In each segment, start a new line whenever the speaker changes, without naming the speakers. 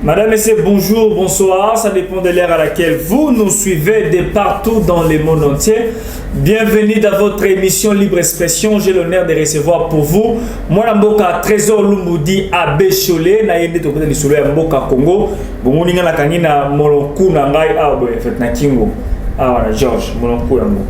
Madame, Messieurs, bonjour, bonsoir. Ça dépend de l'heure à laquelle vous nous suivez de partout dans le monde entier. Bienvenue dans votre émission Libre Expression. J'ai l'honneur de recevoir pour vous moi Mboka Trésor Lumudi Abbé Cholé na yende to peut solo ya Mboka Congo. Bon ninga na kanina molonku na ngai en fait na Kingo. George molonku yango.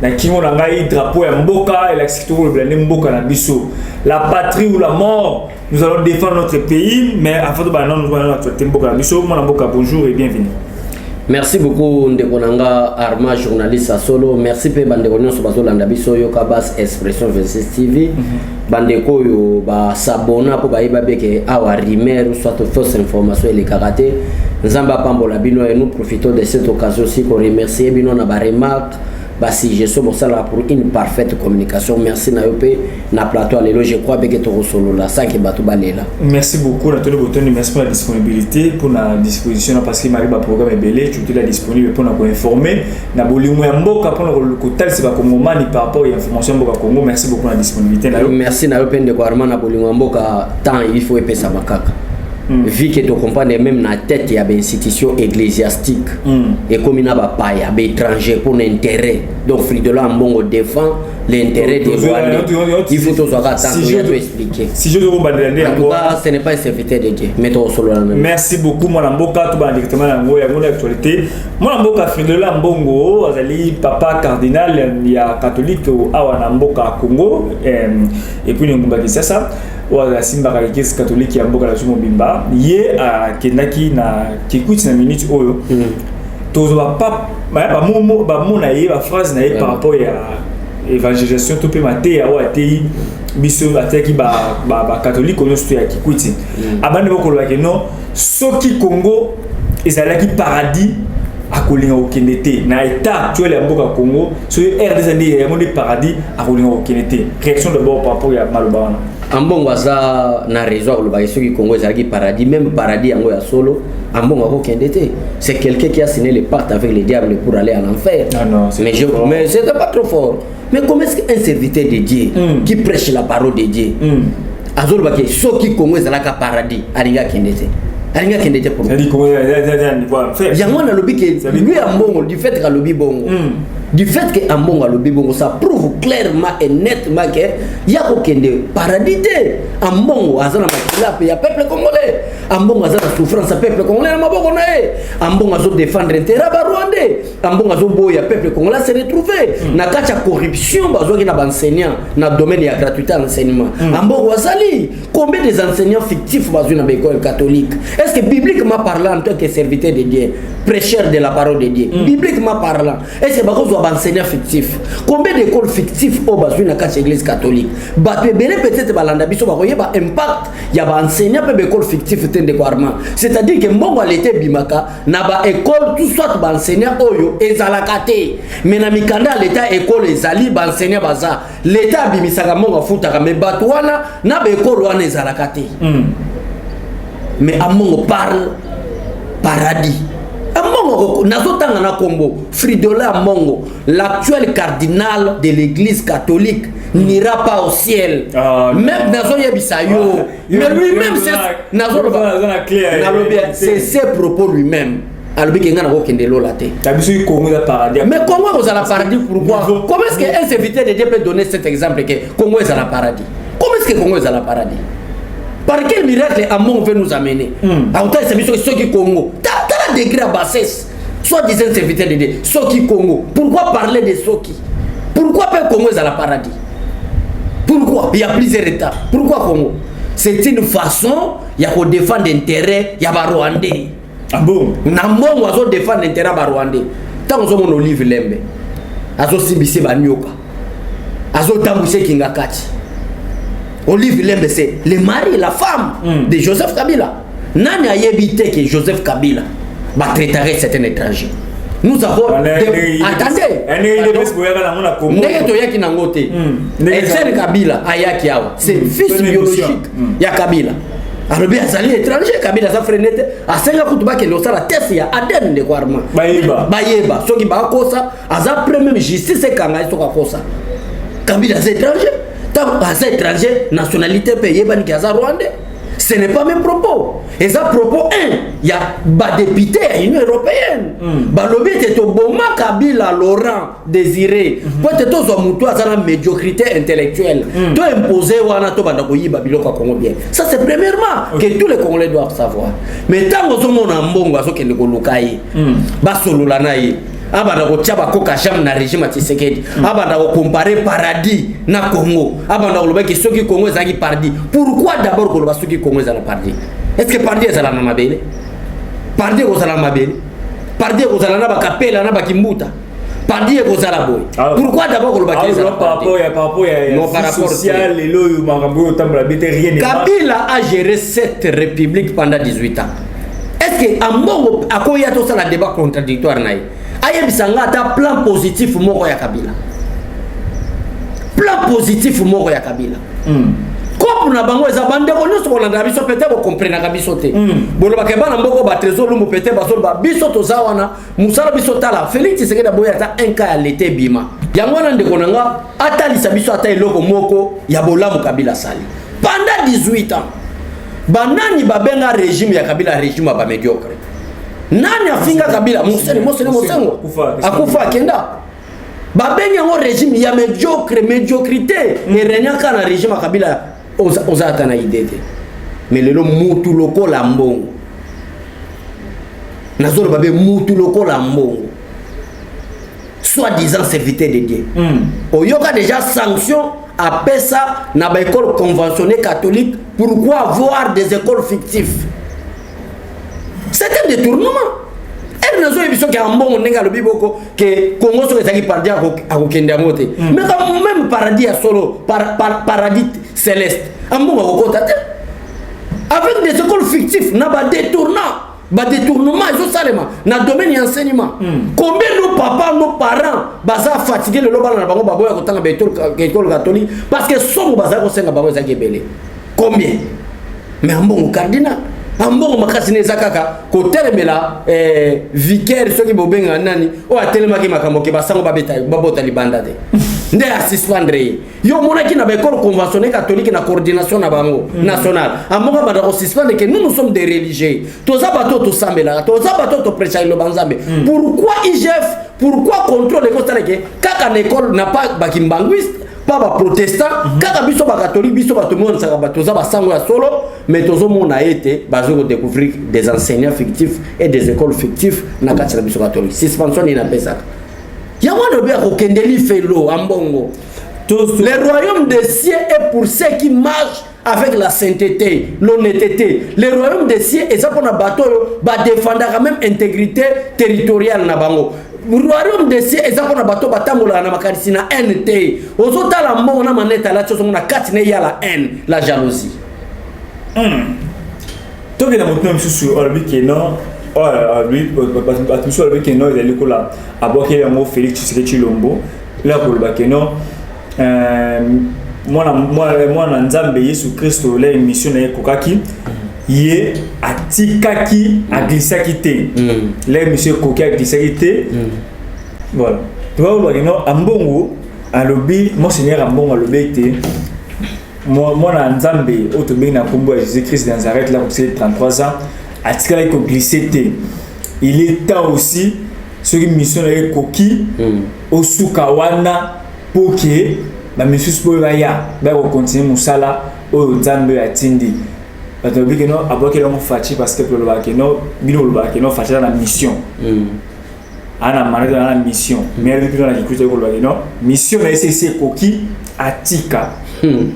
Na Kingo na ngai drapeau ya Mboka et la secteur le Mboka na biso. La patrie ou la mort. Nous allons défendre notre pays, mais avant de nous allons traiter Mboka na biso. Moi Mboka, bonjour et bienvenue.
Merci beaucoup Ndekonanga Arma journaliste à solo. Merci pe bandeko nyonso bazolanda biso yo Kabas Expression 26 TV. Bandeko yo ba s'abonner pour ba beke awa rimer ou soit fausse information et les karaté. Nzamba pambola bino et nous profitons de cette occasion aussi pour remercier bino na ba remarque. Si je suis pour une parfaite communication. Merci Nayope na plateau alelo je crois que tu solo là ça qui batou balela.
Merci beaucoup Nathalie Botoni, merci pour la disponibilité pour la disposition parce que Marie ba programme est belé, tu es là disponible pour nous informer na bolimo ya Mboka pour le côté c'est pas comme mani par rapport à l'information Mboka Congo. Merci beaucoup pour la disponibilité Nayope.
Merci Nayope de Kwarma na bolimo ya Mboka tant il faut épée ça makaka. Vu que tu comprends même na tête il y a des institutions ecclésiastiques et comme il n'a pas paille il y a des étrangers pour l'intérêt donc Fridola Mbongo défend l'intérêt des Rwandais. Il faut tous avoir tant de expliquer.
Si je dois vous demander
en tout cas ce n'est pas un serviteur de Dieu mais toi solo là.
Merci beaucoup moi Mboka tout ba directement na ngo ya mon actualité moi Mboka Fridola Mbongo azali papa cardinal il y a catholique au awa Mboka Congo et puis ngumba kisasa wa simba l'église catholique ya Mboka la Sumo Bimba ye a kendaki na kikuti na minute oyo tozo ba papa ba momo ba mona ye ba phrase na ye par rapport ya évangélisation to pe maté ya wa tei biso ataki ba catholique onyo sto ya kikuti abande bokolo ke non soki Congo ezalaki paradis akolinga okende te na état actuel ya Mboka Congo so RDC ya monde paradis akolinga okende te réaction d'abord par rapport ya maloba wana
ambongo aza na raison le baïso qui Congo ezalaki paradis même paradis yango ya solo ambongo akokende te c'est quelqu'un qui a signé le pacte avec le diable pour aller en enfer.
Ah non,
mais c'était pas trop fort. Mais comment est-ce qu'un serviteur de Dieu qui prêche la parole de Dieu azolo baki soki Congo ezalaka paradis alinga kende te alinga kende te pour yango na lobi ke lui ambongo du fait que lobi bongo du fait que ambongo lobi bongo ça prouve clairement et nettement que yako kende paradis te ambongo azana makila pe ya peuple congolais ambongo azana souffrance peuple congolais na maboko na e ambongo azo défendre intérêt ba rwandais ambongo azo boya peuple congolais se retrouver na kacha corruption bazo ki na enseignant na domaine ya gratuité enseignement ambongo azali combien des enseignants fictifs bazo na école catholique. Est-ce que bibliquement parlant en tant que serviteur de Dieu prêcheur de la parole de Dieu bibliquement parlant est-ce que bazo ba enseignant fictif combien d'écoles fictifs au bazo na kacha église catholique ba peut-être balanda biso ba koyeba impact ya ba enseignant pe école fictif de Kwarma c'est-à-dire que mbongo alete bimaka na ba école tout soit ba enseignant oyo ezalaka te mais na mikanda l'état école ezali ba enseignant baza l'état bimisaka mbongo futaka mais bato wana na ba école wana ezalaka te mais amongo parle paradis amongo nazotanga na kombo Fridola Mbongo l'actuel cardinal de l'église catholique n'ira pas au ciel. Même nazo yebisa yo mais lui-même c'est nazo c'est ses propos lui-même alobi ke ngana ko kende lola te
tabiso Congo da paradis
mais Congo est à paradis pourquoi comment est-ce que un serviteur de Dieu peut donner cet exemple que Congo est à paradis comment est-ce que Congo est à paradis par quel miracle Amon veut nous amener à autant c'est biso ceux qui Congo t'as degré à bassesse soit disant serviteur de Dieu ceux qui Congo pourquoi parler de ceux qui pourquoi peut Congo est à paradis pourquoi il y a plusieurs états pourquoi Congo c'est une façon il y a qu'on défendre l'intérêt il y a ba Rwandais
ah bon
na mbongo azo défendre l'intérêt ba Rwandais tant on mon Olive Lembe azo simbisi ba nyoka azo tambuse kingakati Olive Lembe c'est le mari et la femme de Joseph Kabila nani a yebité que Joseph Kabila va traiter certains étrangers. Nous avons attendez ndenge toyaki nango te Etienne Kabila ayaki awa c'est fils biologique ya Kabila alobi azali étranger Kabila za frenete asenga kutu bakende osala test ya ADN de Kwarma bayeba soki bakosa aza premier justice ekanga soka kosa Kabila za étranger tant aza étranger nationalité payé bani kaza Rwandais ce n'est pas mes propos. Et ça propos 1, il y a des députés à l'Union européenne. Balobi était au Boma Kabila Laurent Désiré. Peut-être aux Moutou à la médiocrité intellectuelle. Tu imposer wana to banda ko yiba biloko Congo bien. Ça c'est premièrement que tous les Congolais doivent savoir. Mais tant que on a mbongo aso kende ko lukai. Ba solola na yi. Abanda ko tchaba ko kasham na régime Tshisekedi. Abanda ko comparer paradis na Congo. Abanda ko loba ki soki Congo ezaki paradis. Pourquoi d'abord ko loba soki Congo ezala paradis? Est-ce que paradis ezala na mabele? Paradis ko ezala mabele? Paradis ko ezala na bakapela na bakimbuta? Paradis ko ezala boy. Pourquoi d'abord ko loba ki ezala
par rapport à social et lo makambo tambla bete rien.
Kabila a géré cette république pendant 18 ans. Est-ce que ambongo akoya to sala débat contradictoire naï? Aye bisanga ta plan positif moko ya Kabila. Plan positif moko ya Kabila. Comme na bango eza bande ko nyuso na biso peut-être bo comprendre na biso te. Bolo ba keba na mboko ba trésor lumbu peut-être ba sol ba biso to zawana musala biso tala Félix Tshisekedi boya ta un cas à l'été bima. Yango na ndeko nanga atalisa biso ata eloko moko ya bolamu Kabila sali. Pendant 18 ans. Banani babenga régime ya Kabila régime ba médiocre. Nani afinga Kabila Mosengo akufa kenda babenga ngo régime ya médiocrité et renyaka na régime Kabila ozata na idée mais lelo mutu loko la mbongo nazolo babe mutu loko la mbongo soi-disant serviteur de Dieu oyoka déjà sanction à pesa na ba école conventionnée catholique. Pourquoi avoir des écoles fictives? C'est un détournement. Elle n'a pas eu besoin qu'un bon nenga le biboko que Congo soit qui paradis à Okenda moté. Mais quand même paradis à solo paradis céleste. Un bon à côté. Avec des écoles fictives, n'a pas détournant. Ba détournement ils ont salement dans domaine enseignement. Combien nos papas nos parents baza fatigué le loba na bango baboya kotanga école catholique parce que somo baza ko senga bango za kebele. Combien? Mais un bon cardinal ambongo makasi neza kaka ko telemela vicaire soki bobenga nani o atelema ki makambo ke basango babota libanda te nde assistandre yo mona ki na ba école conventionnée catholique na coordination na bango nationale ambongo ba ko suspendre que nous sommes des religieux toza bato to sambela toza bato to prêcher le banzambe. Pourquoi IGF pourquoi contrôle ko tala ke kaka na école n'a pas bakimbanguiste pas ba protestant kaka biso ba catholique biso ba tout le monde ça ba toza ba sango ya solo mais tozo mona été bazo découvrir des enseignants fictifs et des écoles fictives na kati na biso catholique suspension ni na pesa ya wana be ko kendeli felo ambongo. Le royaume des cieux est pour ceux qui marchent avec la sainteté, l'honnêteté. Le royaume des cieux est ça pour na bateau ba défendre quand même intégrité territoriale na bango. Le royaume des cieux est ça pour na bateau batambola na makanisi na NT. Ozota la mbongo na maneta la chose na kati ne ya la haine, la jalousie.
Toi qui as montré sur lui qui non, lui attention lui qui non il est là à boire qu'il y a un mot Félix Tshisekedi Chilombo là pour le bakeno moi na Nzambe Yesu Christo la mission na kokaki yé atikaki a glissaki te la mission kokaki a glissaki te voilà tu vois le bakeno ambongo a lobby monseigneur ambongo a lobby te moi na Nzambe autobé na kombo Jésus Christ de Nazareth là c'est 33 ans atikaki ko glisser te il est temps aussi ce qui mission na koki osuka wana pour que ba monsieur spoya ba ko continuer musala o Nzambe atindi bato bi que non aboke lo fati parce que le ba que non bino lo ba que non fati la mission ana manaka na mission mais avec la écoute ko lo ba que non mission na c'est koki atika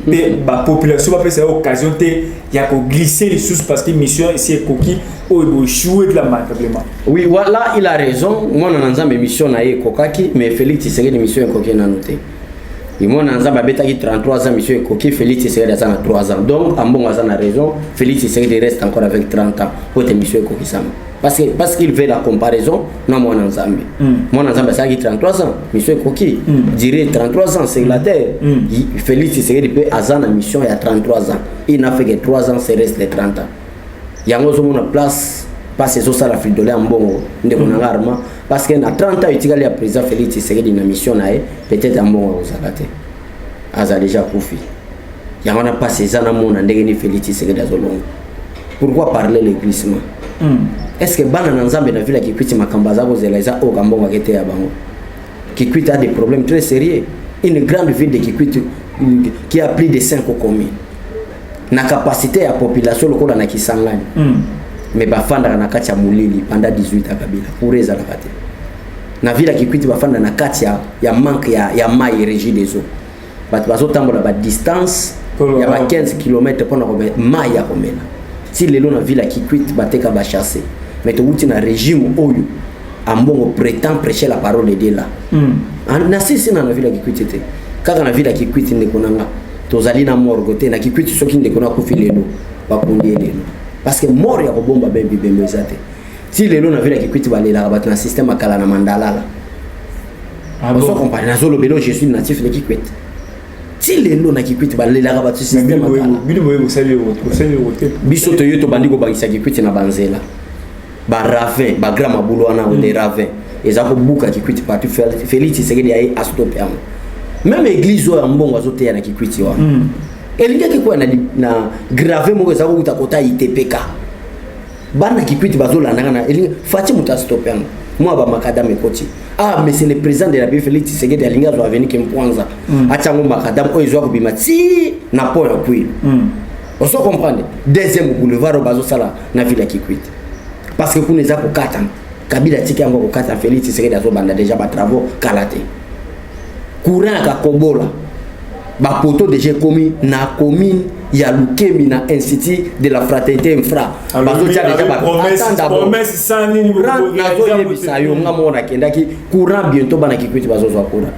mais la population va faire cette occasion de glisser les choses parce que mission ici est coquille ou il jouer de la manquablement.
Oui, voilà, il a raison. Moi, on a une mission à Kokaki, mais Félix Tshisekedi mission est coquille à noter. Et moi, on a une 33 ans, mission est coquille, Félix Tshisekedi a 3 ans. Donc, en bon, on a raison, Félix Tshisekedi reste encore avec 30 ans. Pour être mission est coquille. Parce qu'il veut la comparaison, non, moi, on a Zambie. Moi, on a Zambie, ça 33 ans, mission coquille. Dirait 33 ans, c'est la terre. Félix Tshisekedi peut avoir une mission il y a 33 ans. Il n'a fait que 3 ans, c'est reste les 30 ans. Il y a une place, parce que ça, la fille de l'ambon, parce qu'il y a 30 ans, il y a président Félix Tshisekedi une mission, peut-être un bon aux Azate. Aza déjà Koufi. Il y a pas ces anamona ndenge Félix Tshisekedi azolonga. Pourquoi parler le glissement? Est-ce que bana nzambe na villa Kikwiti makambaza ko zeleza o kambonga kete ya bango? Kikwiti a des problèmes très sérieux. Une grande ville de Kikwiti qui a plus de 5 communes. Na capacité à population lokola na Kisangani. Mais bafanda na kati ya Mulili pendant 18 ans kabila pour eza la kate. Na villa Kikwiti bafanda na kati ya manque ya mai régie des eaux. Bazo tambola ba distance ya ba 15 km pour na mai ya komela. Si les gens villa Kikwiti bateka ba chasser. Mais to uti na régime oyo ambongo prétend prêcher la parole de Dieu là. Na sisi na villa Kikwiti te. Kaka na villa Kikwiti ndeko nanga tozali na morgo te na Kikwiti soki ndeko na kufilelo bakundi elelo. Parce que mort ya kobomba bebi bembezate. Si les gens na villa Kikwiti balela ba na système akala na mandalala. On se comprend na zolo belo je suis natif de Kikwiti. Si les gens na Kikwiti balela ba système akala. Biso to yoto bandiko bangisa Kikwiti na banzela. Ba ravin, ba grama bulwana on des ravins. Ezako buka Kikwiti parti Félix Tshisekedi ayi a stopper amo. Même église o mbongo azote ya na Kikwiti wa. Elinga kiko na grave mo ezako utakota ITPK. Bana Kikwiti bazola ndanga elinga fati muta stopper amo. Moi ba makadam ekoti. Ah mais c'est le président de la République Félix Tshisekedi alinga zo avenir kempwanza. Achango makadam o ezwa ko bima ti na po ya kwili. On se comprend. Deuxième boulevard bazo sala na ville ya Kikwiti. Parce que pour les akokata Kabila tiki yango kokata Félix Tshisekedi azobanda déjà ba travaux kalate. Courant ka kobola. Ba poto déjà commis na commune ya Lukemi na institut de la fraternité infra. Bazo tia déjà ba promesse sans ni yo ngamona kendaki courant bientôt bana Kikwiti bazo zo courant.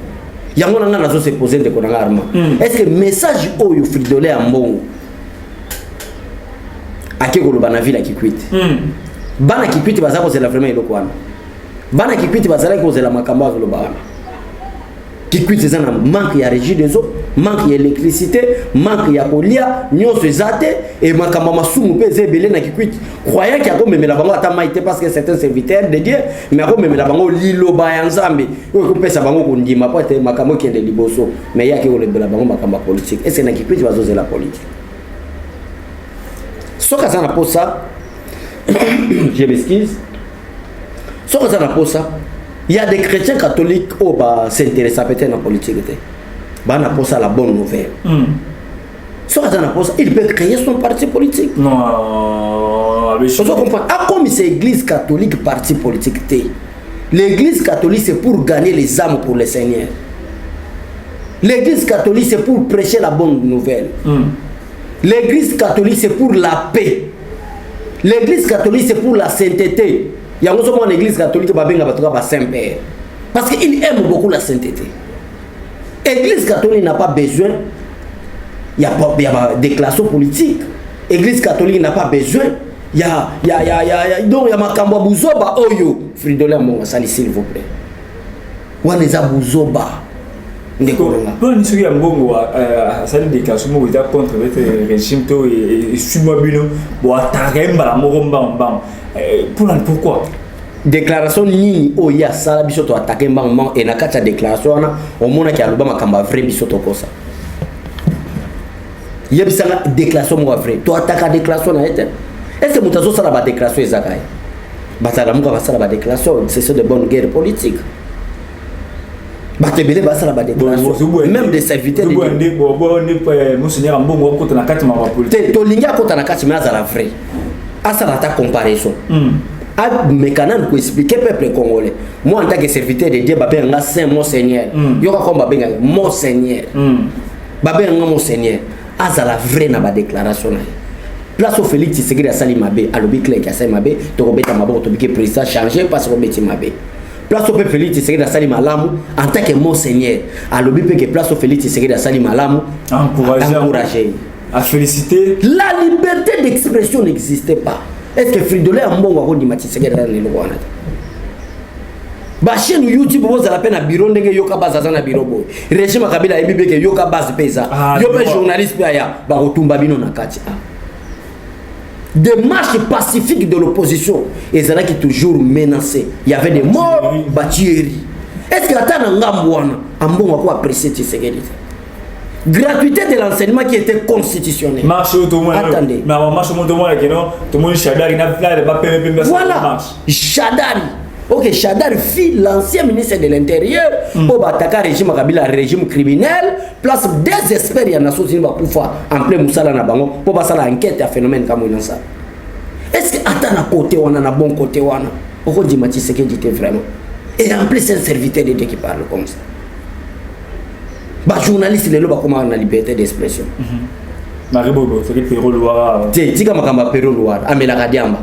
Yango nanga nazo se poser de konanga arma. Est-ce que message oyo Fridolin Ambongo akekolo bana ville Kikwiti? Bana Kikwiti bazako zela vraiment iloko wana. Bana Kikwiti bazala ko zela makamba zo lobana. Kikwiti zana manque ya régie des eaux, manque ya électricité, manque ya kolia, nyonso ezate et makamba masumu pe zebele na Kikwiti. Croyant qu'il y a comme memela bango ata maite parce que c'est un serviteur de Dieu, mais comme memela bango lilo ba ya nzambe. Ko pesa bango ko ndima po te makamba kende liboso, mais yake ko lebela bango makamba politique. Et c'est na Kikwiti bazo zela politique. Soka zana pour ça. Je m'excuse. Sauf que ça n'a pas ça. Il y a des chrétiens catholiques qui s'intéressent peut-être à la politique. Bah, n'a pas ça la bonne nouvelle. Sauf que ça n'a pas ça. Il peut créer son parti politique.
Non,
je comprends. Ah, comme c'est l'église catholique, parti politique. L'église catholique, c'est pour gagner les âmes pour le Seigneur. L'église catholique, c'est pour prêcher la bonne nouvelle. L'église catholique, c'est pour la paix. L'église catholique c'est pour la sainteté. Il y a aussi une église catholique qui va Saint-Père. Parce qu'il aime beaucoup la sainteté. L'église catholique n'a pas besoin. Il y a des déclarations politiques. L'église catholique n'a pas besoin. Il y a donc il y a Makamba Buzoba Oyo. Fridolin Ambongo sali s'il vous plaît. Waneza Buzoba.
Bon, ni soki Ambongo sali déclaration mo eza contre le régime to et sumabino bo ataremba la moromba pourquoi
déclaration nini oya sala biso to attaquer mbangman et na kati déclaration na omona ki aloba makamba vrai biso to kosa yebisanga déclaration mo vrai to attaquer déclaration na ete est-ce que mutazo sala ba déclaration ezakai batala muka basala ba déclaration c'est de bonne guerre politique. Batebele basala ba déclaration même des serviteurs de
Monseigneur Ambongo ko na kati ma politique
to linga ko na kati mais la vrai asala ta comparaison mais quand même pour expliquer peuple congolais moi en tant que serviteur de Dieu babenga saint Monseigneur yoka ko babenga Monseigneur babenga Monseigneur asala vrai na ba déclaration na place au Félix Tshisekedi asali mabe alobi clair ka asali mabe to ko beta maboko to bike président changer parce que beti mabe. Place au peuple Félix Tshisekedi asali malamu en tant que Monseigneur alobi pe que place au Félix Tshisekedi asali malamu encourager
à féliciter.
La liberté d'expression n'existait pas. Est-ce que Fridolin Ambongo ko ndima Tshisekedi na lelo wana ba chaîne YouTube vous à la peine à bureau ndenge yoka bazaza na bureau boy régime Kabila ebibe ke yoka base pesa yo pe journaliste pe aya ba kotumba bino na kati des marches pacifiques de l'opposition et ça qui toujours menacé. Il y avait des morts, bâtieries. Est-ce que la tana ngambouana Ambongo ko apprécier Tshisekedi? gratuité de l'enseignement qui était constitutionnel.
Marche tout le monde.
Attendez.
Mais marche tout le monde qui non, tout le monde Chadari n'a pas payé.
Voilà. Chadari. Ok, Chadari fit l'ancien ministre de l'Intérieur pour attaquer le régime Kabila, régime criminel, place des experts il y a Nations Unies pour faire en plein Moussala na bango pour passer l'enquête à phénomène comme ça. Est-ce que attends à côté on a un bon côté on a pourquoi dit Mathieu ce que dit vraiment et en plus c'est un serviteur de Dieu qui parle comme ça. Bah journaliste les lois comment on a liberté d'expression.
Maribobo c'est que Péro Loire.
Tiens, dis comme Kamba Péro Loire, Amela Radiamba.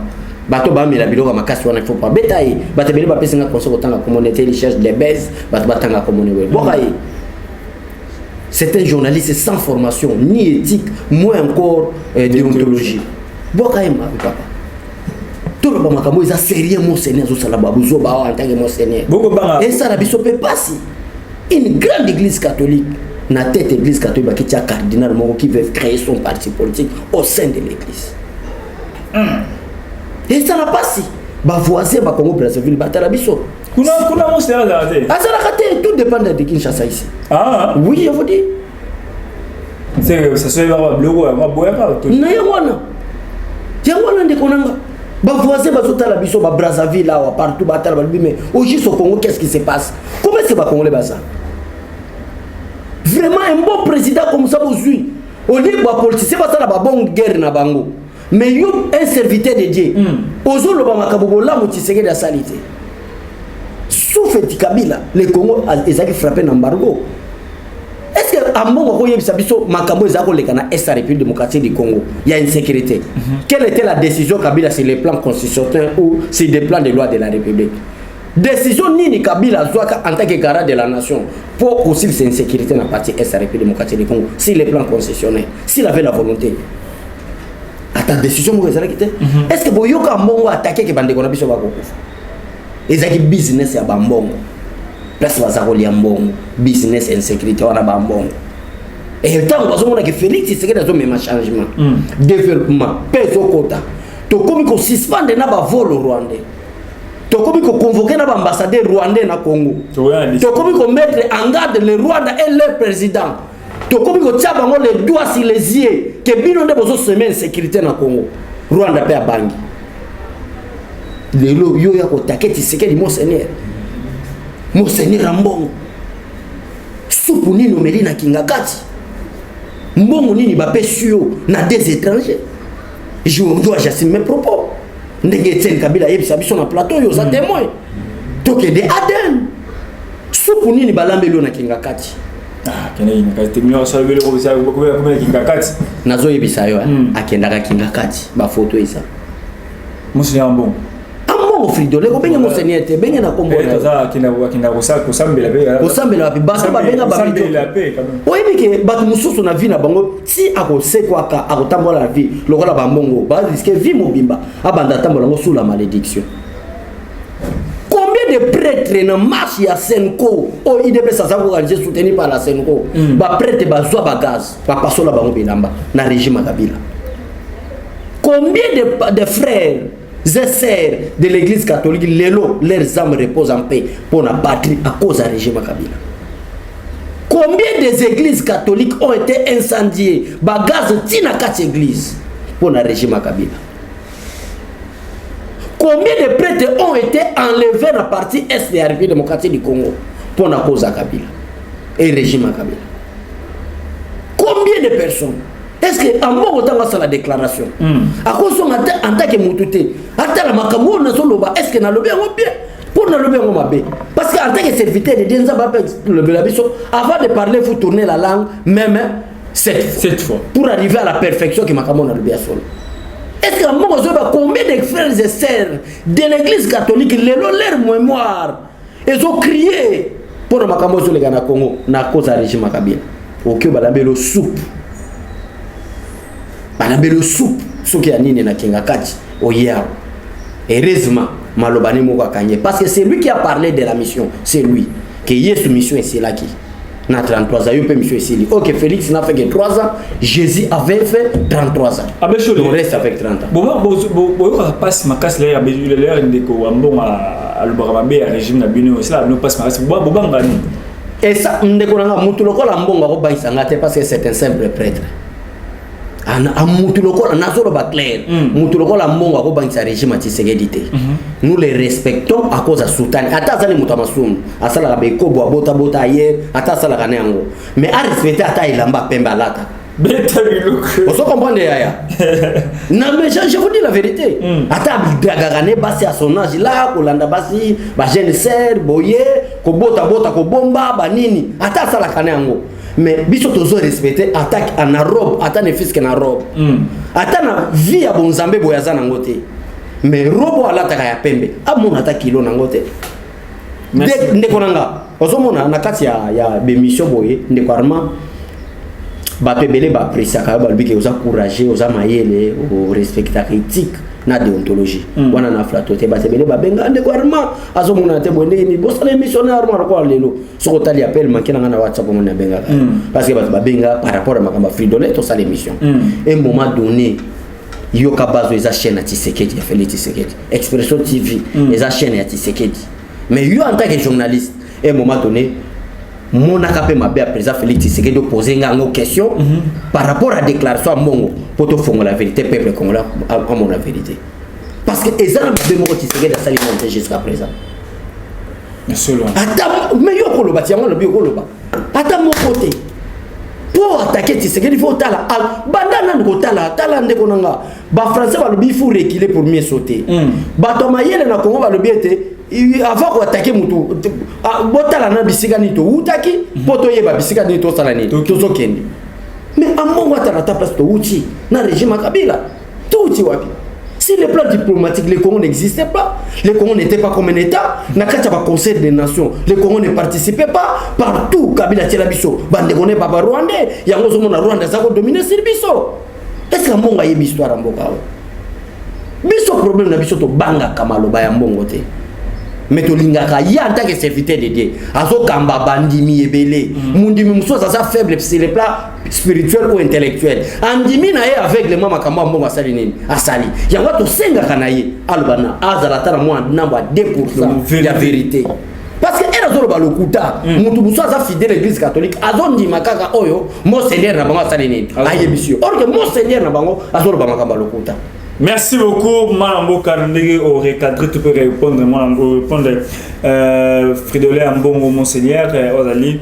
Bato ba mela biloko makasi wana faut pas betailler bato bele ba pesinga conseil autant communauté ils cherchent des bases bato batanga communauté bokaye c'est un journaliste sans formation ni éthique moins encore déontologie bokaye ma papa tout le monde makambo isa sérieux mon seigneur zo sala babuzo ba en tant que mon seigneur et ça la biso peut passer une grande église catholique na tête église catholique qui tia cardinal moko qui veut créer son parti politique au sein de l'église. Et ça n'a pas si. Bah voisin bah Congo Brazzaville bah Tarabiso.
Kuna mon seigneur là.
Ah ça la kate tout dépend de Kinshasa ici.
Ah
oui je vous dis.
C'est ça se va bloquer moi boya pas tout.
Na yangwana. Yangwana ndekonanga. Bah voisin bah sotala biso bah Brazzaville là partout bah Tarabiso mais au juste au Congo qu'est-ce qui se passe? Comment c'est bah Congolais bah ça? Vraiment un bon président comme ça aujourd'hui. Au lieu bah politicien bah ça la bah bonne guerre na bango. Mais yo un serviteur de Dieu. Ozo lo ba makabobo la motiseke da salité. Sauf Kabila, le Congo ezaki frappé l'embargo. Est-ce que à mon ko yebisa biso makambo ezako le kana est la République démocratique du Congo, il y a une sécurité. Quelle était la décision Kabila sur les plans constitutionnels ou sur des plans de loi de la République? Décision nini Kabila zwaka en tant que garant de la nation pour aussi c'est une sécurité dans partie est la République démocratique du Congo, sur les plans constitutionnels, s'il avait la volonté. Ta décision est-ce que boyoka mbongo attaquer que bande kona biso bako ezaki business ya bambongo place bazakolia mbongo business insécurité wana bambongo et tant bazomona que Félix Tshisekedi azo même changement développement peso kota to komi ko suspendre na ba vol rwandais to komi ko convoquer na ba ambassadeur rwandais na Congo to komi ko mettre en garde le Rwanda et le président. To komi ko tia bango les doigts sur les yeux que bino nde bozo semer sécurité na Congo Rwanda pe abangi lelo yo ya ko taketi Tshisekedi mon seigneur mbongo supu nini omeli na kingakati mbongo nini ba pesio na des étrangers je dois j'assume mes propos ndenge Etienne Kabila yebisa biso na plateau yo za témoin to ke de Aden supu nini balambeli na kingakati.
Ah,
nazo yebisa yo akendaka kingakati ba photo isa
monsieur Ambon
Ambon Fridolé ko benga monseigneur te benga na kombo
ça kinda kosambela
pe bato ba benga ba oui mais bato mususu na vie na bango si akosekwaka akotambola na vie lokola ba mbongo ba risque vie mobimba abanda tambola ngo sous la malédiction. Combien de prêtres na marche à Senko oh IDP ça va organiser soutenu par la Senko ba prêtre ba zwa ba gaz ba pasola bango bilamba na régime Kabila. Combien de frères et sœurs de l'église catholique lelo leurs âmes reposent en paix pour la patrie à cause du régime Kabila. Combien des églises catholiques ont été incendiées ba gaz tina 4 églises pour le régime Kabila. Combien de prêtres ont été enlevés dans la partie est de la République démocratique du Congo pour la cause à Kabila et le régime à Kabila? Combien de personnes? Est-ce que en bon temps c'est la déclaration? À cause en tant que moutouté, à la makamou na soloba, est-ce que na lobé en bien? Pour na lobé en mabé. Parce qu'en tant que serviteur de Dieu, le belabiso, avant de parler, il faut tourner la langue, même cette fois, pour arriver à la perfection que makamou na lobé à solo. Est-ce que combien de frères et sœurs de l'église catholique, leur mémoire, ils ont crié pour le makambo sur les Ghana Congo, na cause du régime Kabila. Ok, balambelo soupe. Balambelo soupe, ce qui a nini na kingakati, oya. Heureusement, malobani moka kanye. Parce que c'est lui qui a parlé de la mission, c'est lui. Que Yesu mission est là qui. Na 33 ans, il peut mission ici. Ok, Félix n'a fait que 3 ans. Jésus avait fait 33 ans. On reste avec 30 ans.
Bon, passe ma casse là, il y a l'air de quoi, bon, à l'Obarabé, à régime na bino, ça, nous passe ma casse. Bon,
Et ça, Ndekonanga, Moutuloko Lambonga, Robaïsangate, parce que c'est un simple prêtre. Moutuloko, Nazoro Baclair, Moutuloko Lambonga, Robaïsa régime à Tisséguédité. Nous les respectons à cause de Soutan. Attends, les Moutamassoum, à Salabeko, Bota Bota hier, attends, Salaganéango. Mais à respecter à Ilamba Pembalata. Vous comprenez, Yaya? Non, mais je vous dis la vérité. Attends, Gagane, Bassi à son âge là, Kolanda Bassi, Bagène Ser, Boye, Kobota Bota, Kobomba, Banini, attends, Salaganéango. Mais biso tozo respecter attaque en robe, attends ne fils qu'en robe. Attends na vie à bonzambe boyaza nangote. Mais robo ala taka ya pembe. A mon attaque kilo nangote. Ndekonanga. Ozomona na kati ya bémission boye ndekwarma bato belé ba presaka ba lubike oza courageux, oza mayele, o respecta critique na déontologie. Wana na flatote bato belé ba benga ndekwarma azomona te bonde ni bosale missionnaire ma ko lelo. Soko tali appel makina na WhatsApp mon benga. Parce que bato ba benga par rapport à makamba fridolé to sale mission. Un moment donné yoka bazo eza chaîne à Tshisekedi, Félix Tshisekedi. Expression TV, eza chaîne à Tshisekedi. Mais yo en tant que journaliste, un moment donné mon akapé m'a bien président Félix Tshisekedi poser une question par rapport à la déclaration à Mongo pour te faire la vérité peuple congolais à mon la vérité. Parce que les gens de Mongo Tshisekedi a s'alimenter jusqu'à présent. Attends, mais yo koloba tiamo le bio koloba. Attends mon côté. Pour attaquer Tshisekedi il faut tala bandana ngo tala ndeko nanga. Ba français ba lobi faut reculer pour mieux sauter. Ba tomayele na Congo ba lobi était avant d'attaquer mutu botala na bisika nito utaki poto yeba bisika nito sala nito tozo kendi mais amongo atala ta place to uti na régime à Kabila tout uti wapi. Si le plan diplomatique le Congo n'existait pas, le Congo n'était pas comme un état, na kati ba conseil des nations, le Congo ne participait pas partout. Kabila tela biso bande koné baba rwandais yango zo mona Rwanda za ko dominer sur biso. Est-ce que monga yebi histoire mboka biso problème na biso to banga kamalo ba ya mbongo te. Mais to lingaka ya en tant que serviteur de Dieu azo kamba bandimi ebele mundimi muso ça faible sur le plan spirituel ou intellectuel andimi na ye aveuglement makamba mbongo asali nini asali yango to senga kana ye albana azala tala moi namba 2% la vérité parce que elle azo ba lokuta mutu muso aza fidèle l'église catholique azo ndima kaka oyo monseigneur na bango asali nini aye bisio or que monseigneur na bango azo ba makamba lokuta.
Merci beaucoup, Malambo Karndege, au recadré, tu peux répondre, Malambo, répondre, Fridolin Ambongo, Monseigneur, Ozali,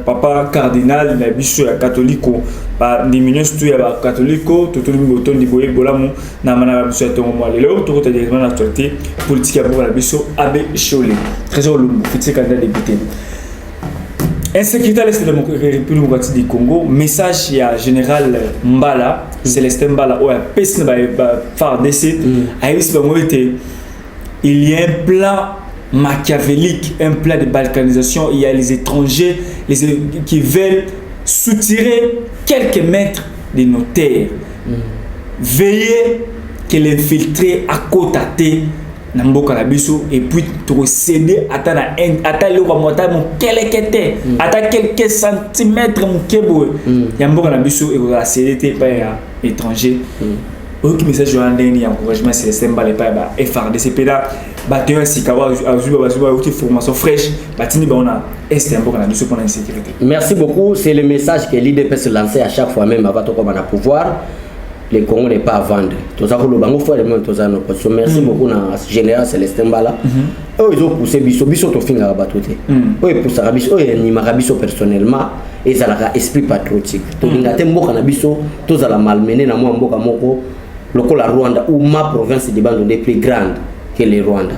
Papa Cardinal, la bichou catholico, pas diminuer tout ya catholico, tout le monde autour du boye, bolamu, namana bichou à ton moment, les autres, tout est directement l'actualité politique à la bichou, Abbé Cholé, trésor Lumbu, petit candidat député. Insécurité à l'Est de la République démocratique du Congo, message à général Mbala, Célestin Mbala, ou à PSN FARDC, il y a un plan machiavélique, un plan de balkanisation. Il y a les étrangers qui veulent soutirer quelques mètres de nos terres. Veillez que l'infiltré à côté Namboka la biso et puis procéder à le remonter mon quelques centimètres mon kebo Yamboka la biso et la CDT par étranger aucun message de l'année encouragement c'est symbole pas FARDC péda batteur sikawa azuba formation fraîche batini ba on a Yamboka la biso pour la sécurité. Merci beaucoup, c'est le message que l'IDP se lancer à chaque fois même avant de comme on a pouvoir. Le Congo n'est pas à vendre. Merci beaucoup à général Célestin Mbala. Ils ont poussé biso to finga batoté. Ils poussé biso ni marabiso personnellement et ça la esprit patriotique. To ngate mboka na biso to za la malmener na mboka moko lokola Rwanda ou ma province de bande est plus grande que le Rwanda.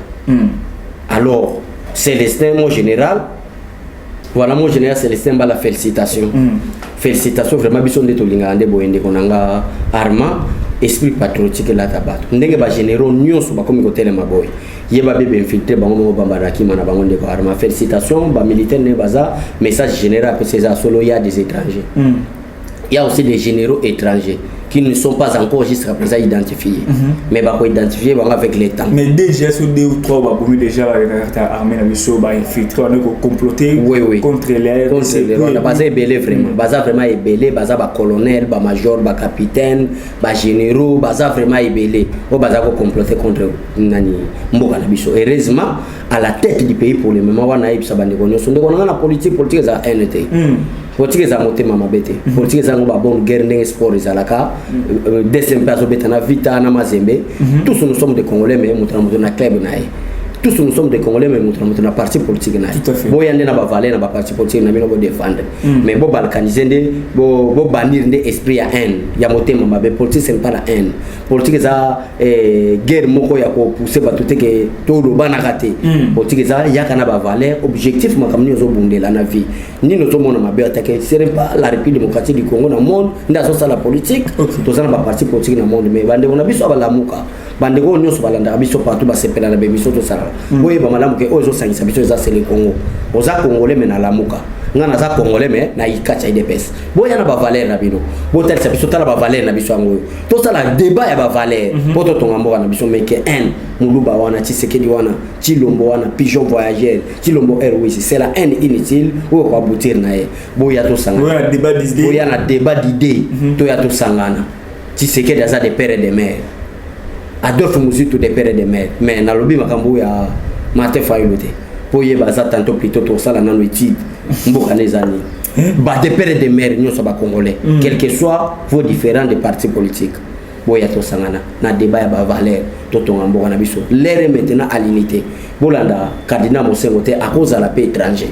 Alors Célestin mon général voilà mon général Célestin Mbala félicitations. Félicitations vraiment biso ndeto linga ande boyende konanga arma esprit patriotique la tabato ndenge ba généraux nyonso ba komi côté le maboy yeba bebe infiltré bango bambaraki mana bango ndeko arma félicitations ba militaire ne baza message général que ces solo il y a des étrangers il y a aussi des généraux étrangers
qui ne sont pas encore jusqu'à présent identifiés. Mais bah quoi identifier avec les temps.
Mais déjà sur 2 ou 3 bah déjà armée na biso bah infiltré on est comploté contre les
on a basé belé vraiment baza vraiment belé baza ba colonel ba major ba capitaine ba généraux baza vraiment belé o baza ko comploter contre nani mboka na biso. Heureusement à la tête du pays pour le moment wana ibisa bande ko nyonso ndeko na politique za NT politique za motema mabete politique za ngoba bon guerre ndenge sport ezalaka deuxième place obeta na vita na mazembe tous nous sommes des Congolais mais mutra na club nae tous nous sommes des Congolais mais mutra na parti politique nae boya ndena ba valer na ba parti politique na bino bo défendre mais bo balkaniser ndé bo bannir ndé esprit ya haine ya motema mabe politique c'est pas la haine politique za guerre moko ya ko pousser ba tout que todo bana raté politique za ya kana ba valer objectif makamni zo bundela na vie ni nous sommes na mabe attaquer c'est pas la République démocratique du Congo na monde ndazo ça la politique tous na ba parti politique na monde mais bande on a biso balamuka bande ko nyonso balanda biso partout ba sepela na be biso to sala boye ba malamu ke ozo sangisa biso za c'est le Congo oza congolais mais na lamuka ngana za congolais mais na ikacha IDPS boya na ba valeur na bino botel sa biso tala ba valeur na biso ngo to sala débat ya ba valeur poto tonga mboka na biso meke en muluba wana Tshisekedi wana Chilombo wana pigeon voyageur Chilombo Airways c'est la haine inutile ou ko aboutir na ye boya to sanga boya na débat d'idées to ya to sangana Tshisekedi aza des pères et des mères Adolphe Muzitu des pères et des mères mais na lobi makambo ya Martin Fayulu te poye baza tantôt plutôt to sala nanu étude mboka les années ba des pères et des mères nyonso ba congolais quel que soit vos différents des partis politiques boya to sangana na débat ya ba valeur to tonga mboka na biso l'air maintenant à l'unité bolanda cardinal Mosengo te à cause de la paix étranger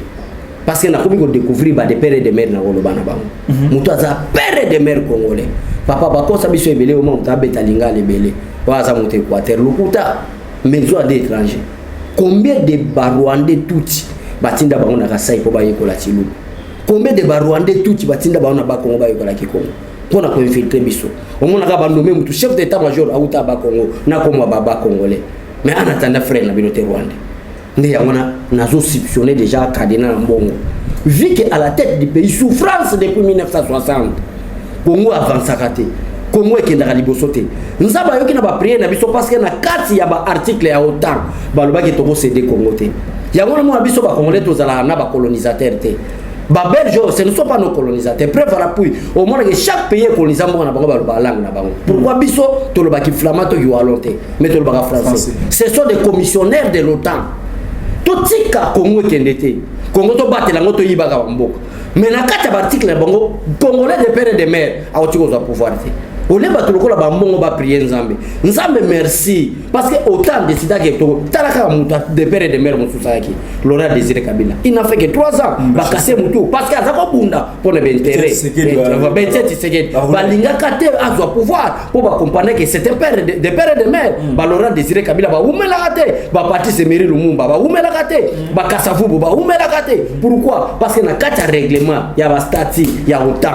parce que na komi ko découvrir ba des pères et des mères na koloba na bango muto aza père et des mères congolais papa ba ko sa biso ebele au moment ta betalinga lebele waza monter Équateur lokuta maison d'étranger combien de Barwandais touti batinda bango na kasai po baye ko la tilu combien de Barwandais touti batinda bango na ba Congo baye ko la Kikongo pona ko infiltrer biso au mona ka bando même tout chef d'état major auta ba Congo na ko mo baba congolais mais en attendant frère na binote Rwanda ne ya mona nazo soupçonner déjà cardinal Mbongo vu que à la tête du pays souffrance depuis 1960 Congo avance à rater Congo ekenda liboso te nzaba yoki na ba prier na biso parce que na kati ya ba article ya OTAN ba lobaki toko céder Congo te yango na mo biso ba congolais tozala na ba colonisateur te ba belge ce ne sont pas nos colonisateurs preuve à l'appui au moins que chaque pays colonisé mo na bango ba langue na bango pourquoi biso to lobaki flamand to yo alonté mais to lobaka français ce sont des commissionnaires de l'OTAN to tika Congo ekende te Congo to batela ngoto yibaka mboka mais na kati ya article na bango congolais de père et de mère a otiko za pouvoir te oleba tolokola ba mbongo ba prier nzambe nzambe merci parce que autant décida que to talaka muta de père et de mère mususaki Laurent Désiré Kabila il n'a fait que 3 ans ba casser mutu parce que azako bunda pour le intérêt va bête Tshisekedi balinga kate azwa pouvoir pour ba comprendre que c'était père de père et de mère ba Laurent Désiré Kabila ba umela kate ba parti Semeri Lumumba ba umela kate ba Kasavubu ba umela kate pourquoi parce que na kata règlement ya ba statut ya autant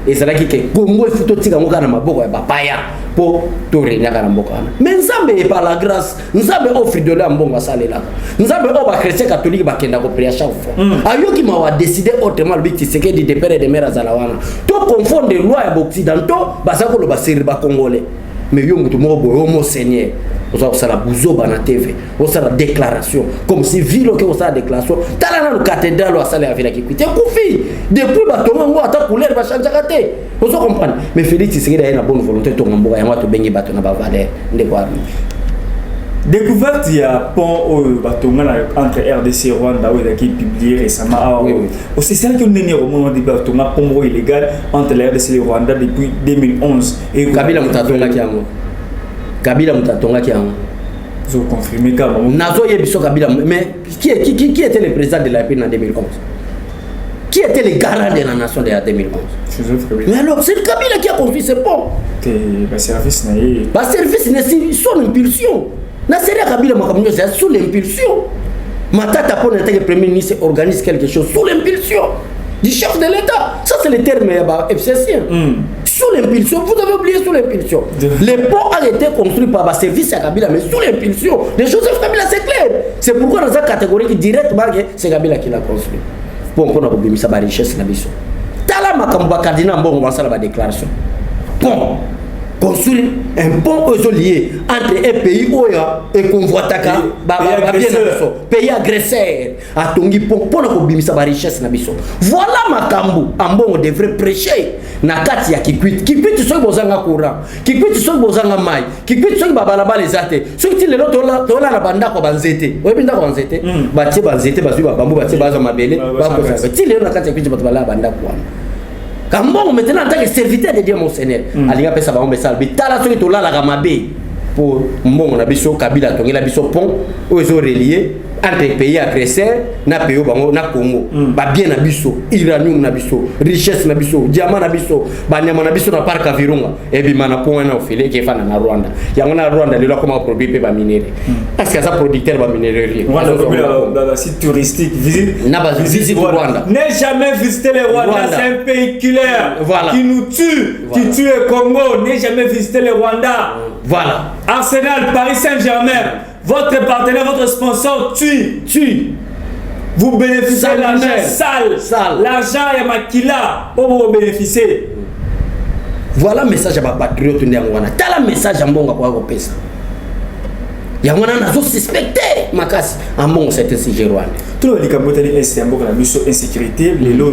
et c'est là que Congo il faut tout tirer na maboko ya bapaya pour tourner na mboka mais nzambe par la grâce nzambe offre de la mbongo salela nzambe ba chrétien catholique ba kenda ko prier chaque fois ayoki ma wa décider autrement le but c'est que des pères et des mères azalawana to confondre les lois occidentaux bazako lo ba série ba congolais mais yo mutu mo boyo mo seigneur osa la buzo bana TV osa la déclaration comme si vilo que osa la déclaration tala na cathédrale osa la vila kikuite kufi depuis ba tonga ngo ata couleur ba changer kate osa comprendre mais Félix Tshisekedi a une bonne volonté to ngomboka ya watu bengi bato na ba valeur ndeko armi
découverte il y a pont batonga entre RDC et Rwanda où il a publié récemment c'est ça que nous avons au moment de batonga pont illégal entre la RDC et le Rwanda depuis 2011 et
Kabila mutatonga kiango Kabila mutatonga kiango
vous confirmez quand
nazo yebiso Kabila mais qui était le président de la République en 2011 qui était le garant de la nation de la 2011 mais alors c'est Kabila qui a construit ce pont
le service
n'est son impulsion na seria Kabila makamnyo c'est sous l'impulsion matata pour n'être premier ministre organise quelque chose sous l'impulsion du chef de l'État ça c'est le terme FCC sous l'impulsion vous avez oublié sous l'impulsion le pont a été construit par le service à Kabila mais sous l'impulsion de Joseph Kabila c'est clair c'est pourquoi dans cette catégorie directement c'est Kabila qui l'a construit pour qu'on a obéi sa richesse na biso tala makambo cardinal mbongo basala ba déclaration pont. Construire un pont lié entre un pays et convoitaka pays agresseur a tongi pont pour ko bimisa ba richesse na biso. Voilà makambo ambongo devrait prêcher na kati ya Kikwit so bozanga courant Kikwit so bozanga mai Kikwit so babalaba les ate so ti lelo tola na banda ko banzete oyebi ndako banzete batie banzete bazwi ba bambu batie baza mabele ba ko fa ti lelo na kati ya Kikwit batala banda ko Kambongo maintenant en tant que serviteur de Dieu mon Seigneur alinga pesa ba ombe sal bitala soki to la la mabe pour mbongo na biso Kabila tongela biso pont ozo relier entre pays agresseur na pays bango na Congo ba bien na biso uranium na biso richesse na biso diamant na biso ba nyama na biso na parc Virunga et bi mana point na ofile ke fana na Rwanda yango na Rwanda lelo comment produire pe ba minerai parce que ça producteur ba minerai
Rwanda site touristique visite
na ba visite Rwanda
ne jamais visiter le Rwanda c'est un pays killer qui nous tue qui tue le Congo ne jamais visiter le Rwanda
voilà
Arsenal Paris Saint-Germain votre partenaire, votre sponsor tue. Vous bénéficiez de l'argent sale. L'argent est maquilla pour vous bénéficier.
Voilà le message à ma patriote. T'as le message à mon gars pour ça. Il y a un suspecté. Makas, en bon, c'est un sujet Rwanda.
Tout le monde est en insécurité. Le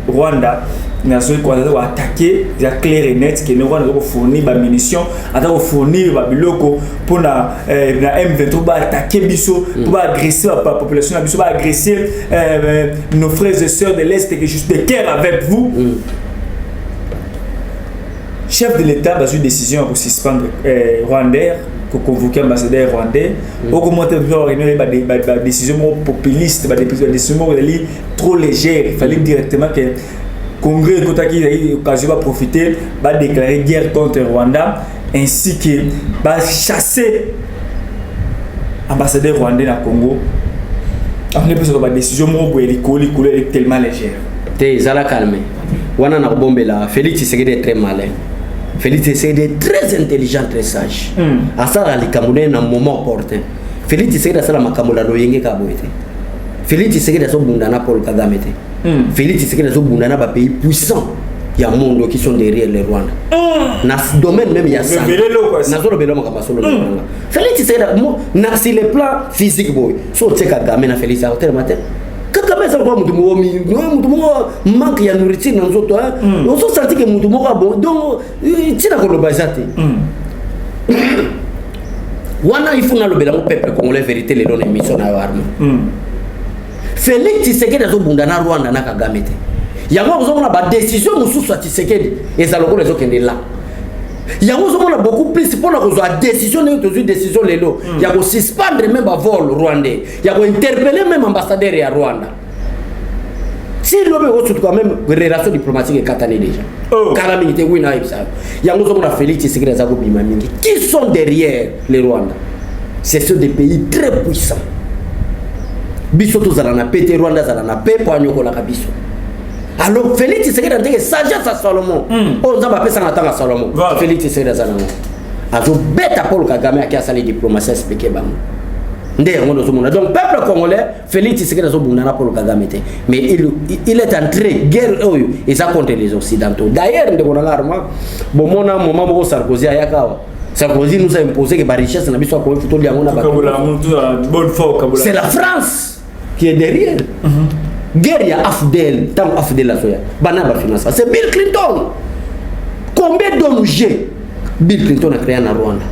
Rwanda n'a pas attaqué, il y a clair et net que le Rwanda a fourni des munitions, a fourni des biloko pour la M23 pour attaquer biso, pour agresser la population, pour agresser nos frères et sœurs de l'Est qui juste de guerre avec vous. Chef de l'État a eu une décision pour suspendre Rwandais, pour convoquer l'ambassadeur rwandais, pour commenter des décisions populistes, des décisions trop légères. Il fallait directement que le Congrès ait l'occasion de profiter, de déclarer guerre contre Rwanda, ainsi que de chasser l'ambassadeur rwandais dans le Congo. On a besoin de décision tellement légère.
T'es calme. Wana na bombe la Félix Tshisekedi est très malin. Félix Tshisekedi est très intelligent, très sage. Asala likamune na moment opportun. Félix Tshisekedi asala makamula loyenge kaboete. Félix Tshisekedi aso bundana Paul Kagame te. Félix Tshisekedi aso bundana ba pays puissants ya monde qui sont derrière le Rwanda. Na domaine même ya ça. Na zolo belo makamba solo Rwanda. Félix Tshisekedi na sur le plan physique boy. So tseka Kagame na Félix a matin. Kagame ça quoi mutu manque ya nourriture na nzoto on se senti que mutu moko bon donc tina ko lobazate wana ifuna lobela mo peuple congolais vérité les non émission na arme Félix Tshisekedi azo bunda na Rwanda na Kagame te yango ozomona ba décision mususu ya Tshisekedi ezaloko lezo kende là yango ozomona beaucoup plus pour la décision ne décision lelo ya ko suspendre même ba vol rwandais ya ko interpeller même ambassadeur ya Rwanda si l'homme est quand même relation diplomatique et katane déjà kana mingi te wina ibsa yango ozomona Félix Tshisekedi azako bima mingi qui sont derrière les Rwanda ce sont des pays très puissants biso to zala na pété Rwanda zala na pe po anyokola kabiso. Alors Félix Tshisekedi a dit sagesse à Salomon. On a appelé ça à Salomon. Félix Tshisekedi a dit azo beta Paul Kagame qui a sali diplomatie expliqué bam. Donc peuple congolais Félix Tshisekedi a dit Paul Kagame mais il est entré guerre et ça contre les occidentaux. D'ailleurs de mon alarme bon mon moment Sarkozy ayaka Sarkozy nous a imposé que la richesse na biso ko futo liango na c'est la France qui est derrière. Guerre ya Afdel, tant Afdel la soya. Banaba finance. C'est Bill Clinton. Combien d'ONG Bill Clinton a créé en Rwanda?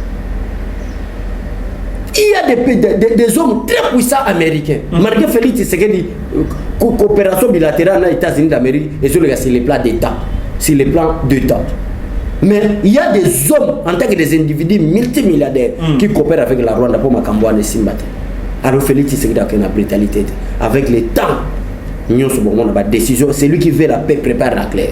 Il y a des hommes très puissants américains. Malgré Félix Tshisekedi, coopération bilatérale dans les États-Unis d'Amérique et sur les plans d'État. Sur les plans d'État. Mais il y a des hommes en tant que des individus multimilliardaires qui coopèrent avec la Rwanda pour Makamboa et Simbate. Alors Félix Tshisekedi a une brutalité. Avec le temps, nous avons une décision. C'est lui qui veut la paix, prépare la claire.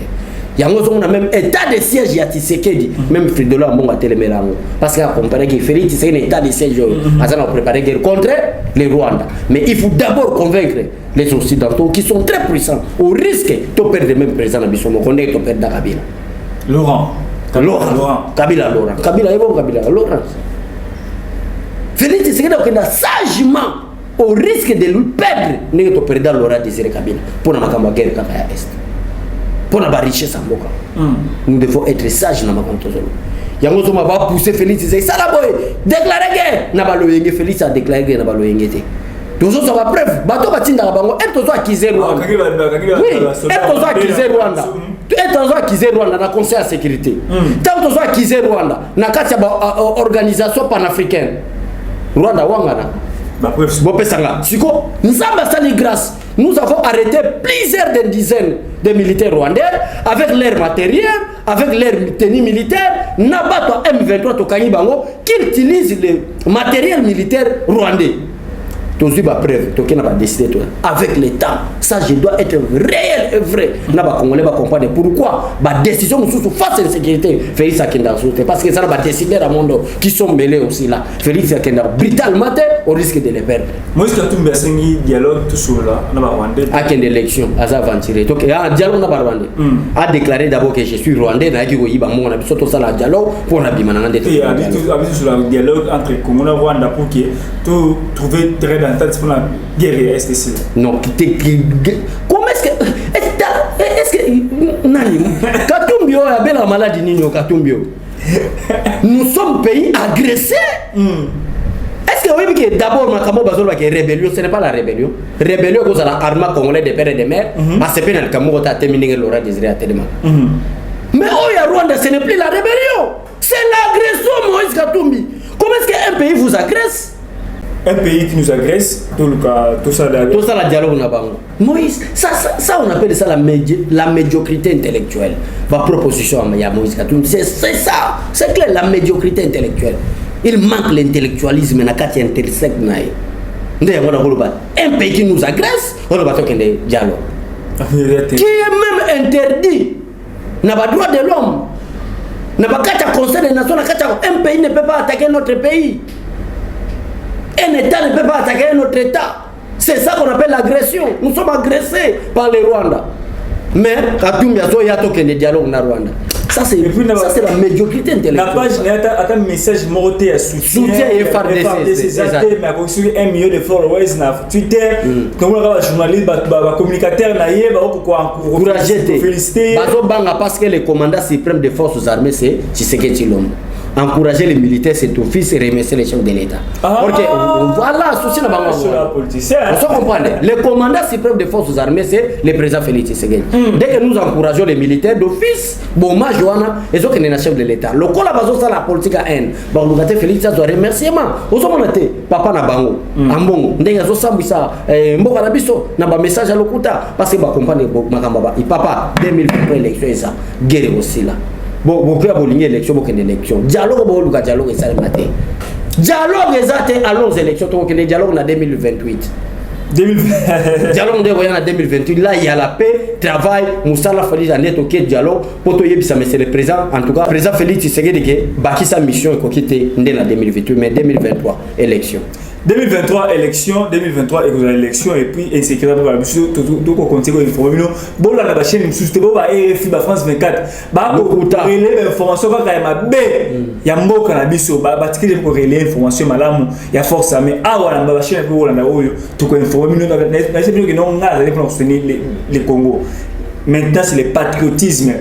Il y a même état de siège à Tshisekedi. Même Fridola a télémé là. Parce qu'il a comparé que Félix Tshisekedi est état de siège. Il a préparé guerre contre les Rwandais. Mais il faut d'abord convaincre les Occidentaux qui sont très puissants. Au risque de perdre même président Bissomo. On est de perdre Kabila.
Laurent.
Kabila Laurent. Kabila est bon Kabila. Laurent. Félix Tshisekedi a sagement. Au risque de lui perdre, nous sommes perdants Laurent Désiré Kabila pour la guerre Kaka Est. pour la richesse en Boka. Nous devons être sages dans ma compte. Yango Zoma va pousser Félix, c'est ça la boy. Déclarer guerre. Nabaloyenge Félix a déclaré guerre Nabaloyenge. Tous ça va preuve. Bato batinda bango. Et tous acquis Rwanda. Oui. Et tous acquis Rwanda. Et tous acquis Rwanda na conseil de sécurité. Tant tous acquis Rwanda na katia organisation panafricaine. Rwanda wangana. Grâce, nous avons arrêté plusieurs dizaines de militaires rwandais avec leur matériel, avec leur tenue militaire. Nabato M23 Tokanyi Bango qui utilise le matériel militaire rwandais. Tous les preuves, Toké n'a pas décidé avec l'État. Ça, je dois être réel et vrai. N'a pas Congolais va comprendre pourquoi. Ma décision nous face à la sécurité. Félix Akenda parce que ça va décider à monde qui sont mêlés aussi là. Félix Akenda brutalement au risque de les perdre.
Moi, je suis un dialogue tout sur là. N'a pas Rwandais.
Avec l'élection, à aventuré. Donc, un dialogue n'a pas Rwandais. A déclaré d'abord que je suis Rwandais. N'a pas eu mon a surtout ça le dialogue pour la bimana.
Et habitué sur le dialogue entre Congo et Rwanda pour que tout trouver très pour la guerre STC.
Non, comment est-ce que Nani Katumbio a belle maladie Nino Katumbio. Nous sommes pays agressés. Est-ce que oui que d'abord Makamo Bazola qui est rébellion, ce n'est pas la rébellion. Rébellion cause la armée congolaise des pères et des mères, à ce pénal Kamo a terminé l'aura désiré à Téléma. Mais oh ya Rwanda, ce n'est plus la rébellion, c'est l'agression Moïse Katumbi. Comment est-ce qu'un pays vous agresse?
Un pays qui nous agresse, tout ça
la dialogue n'a pas. Moïse, ça on appelle ça la médiocrité intellectuelle. Ma proposition à Moïse Katumbi, c'est ça, c'est clair, la médiocrité intellectuelle. Il manque l'intellectualisme dans le intersect. Un pays qui nous agresse, on va faire un dialogue. Qui est même interdit, n'a pas droit de l'homme. N'a pas qu'à conseil des nations, un pays ne peut pas attaquer notre pays. Un État ne peut pas attaquer un autre État. C'est ça qu'on appelle l'agression. Nous sommes agressés par les Rwandais. Mais quand il y a des dialogues dans Rwanda. Ça c'est la médiocrité intellectuelle. La
page a un message morté à soutien
et FARDC.
Mais à construire 1 million de followers sur Twitter. Comme on journaliste, communicateur,
encourager, féliciter. Parce que le commandant suprême des forces armées, c'est Tshisekedi Tshilombo. Encourager les militaires, cet office et remercier les chefs de l'État. Voilà, souci n'a pas on comprend. Le commandant suprême des forces armées, c'est le président Félix Tshisekedi. Dès que nous encourageons les militaires d'office, bon, ma Johanna, ils ont que les chefs de l'État. Le col à la politique à haine. Bon, nous avons Félix Tshisekedi remerciement. Aux hommes papa na bango, ambongo, ndenge zo sambisa, mboka na biso na ba message à l'okuta parce que ba comprendre makamba papa 2023 élection et ça, guerre aussi là. Bon, vous avez une élection, vous avez une élection. Dialogue, vous avez un dialogue, et ça le matin. Dialogue, exact, allons aux élections, vous avez un dialogue en 2028. Dialogue, vous avez en 2028. Là, il y a la paix, travail, Moussala Félix, en est ok, dialogue. Pour tout ça, mais c'est le président, en tout cas, le président Félix Tshisekedi qui bâti sa mission et qui était en 2028, mais 2023, élection.
2023 élection, 2023 élection et puis insécurité pour la mission tout qu'on continue informer nous bon là la chaîne sous bon ba RFI ba France 24 ba ko relayer information ba ka ma be ya mboka na biso ba tikile ko relayer information malamu ya force mais awa na ba chaîne pour la oyo tout qu'on informer nous na c'est bien que non ngala pour soutenir les Congo. Maintenant c'est le patriotisme.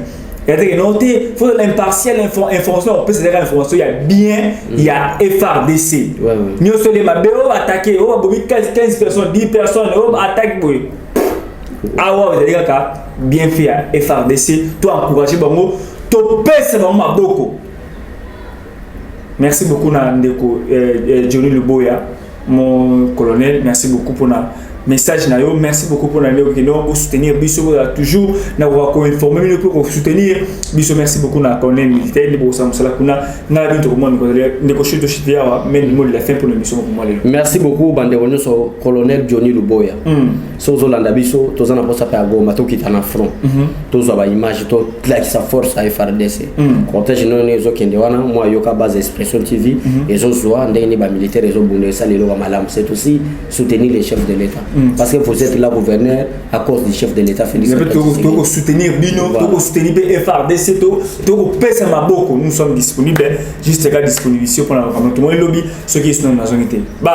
Il faut l'impartial information, on peut se dire l'information, il y a bien, il y a FARDC. Nous sommes les mabés, on va attaquer, on va 15 personnes, 10 personnes, on va attaquer. Ah ouais, vous allez dire bien fait à FARDC, toi encourager, bon, tu pèses vraiment beaucoup. Merci beaucoup, Johnny Luboya, mon colonel, merci beaucoup pour la message na yo, merci beaucoup pour la pour soutenir biso toujours na ko informer pour soutenir biso, merci beaucoup na colonel militaire pour ça musala kuna na bintu ko mo ne ko chuto chitiawa mais le mot de la fin pour l'émission pour moi.
Merci beaucoup bande wonu so colonel Johnny Luboya. So zolanda biso to zana posa pa goma to kitana front. To zo ba image to like sa force à FARDC. Cortège non ezo kende wana moi yoka base expression TV ezo zoa ndeni ba militaire ezo bunde ça lelo ba malam, c'est aussi soutenir les chefs de l'État. Parce que vous êtes là gouverneur à cause du chef de l'État Félix.
Vous soutenir Bino, vous soutenir FARDC, vous pèsez ma beaucoup. Nous sommes disponibles, juste disponibles ici pour la lobby, ceux qui sont dans la zone. Bye.